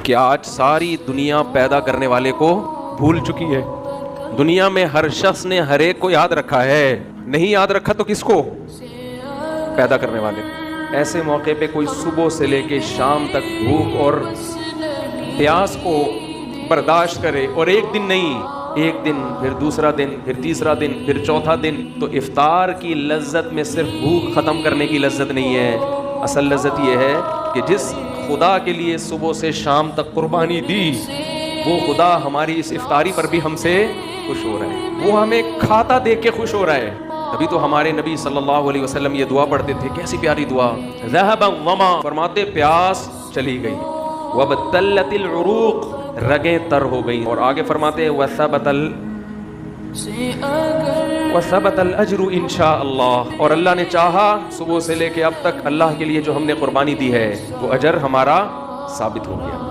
کہ آج ساری دنیا پیدا کرنے والے کو بھول چکی ہے. دنیا میں ہر شخص نے ہر ایک کو یاد رکھا ہے, نہیں یاد رکھا تو کس کو؟ پیدا کرنے والے. ایسے موقع پہ کوئی صبح سے لے کے شام تک بھوک اور پیاس کو برداشت کرے, اور ایک دن نہیں, ایک دن, پھر دوسرا دن, پھر تیسرا دن, پھر چوتھا دن, تو افطار کی لذت میں صرف بھوک ختم کرنے کی لذت نہیں ہے. اصل لذت یہ ہے کہ جس خدا کے لیے صبح سے شام تک قربانی دی, وہ خدا ہماری اس افطاری پر بھی ہم سے خوش ہو رہا ہے, وہ ہمیں کھاتا دیکھ کے خوش ہو رہا ہے. ابھی تو ہمارے نبی صلی اللہ علیہ وسلم یہ دعا پڑھتے تھے, کیسی پیاری دعا, ذهب الظما, فرماتے پیاس چلی گئی, وابتلت العروق, رگیں تر ہو گئی, اور آگے فرماتے وثبت الاجر انشاء اللہ, اور اللہ نے چاہا صبح سے لے کے اب تک اللہ کے لیے جو ہم نے قربانی دی ہے وہ اجر ہمارا ثابت ہو گیا.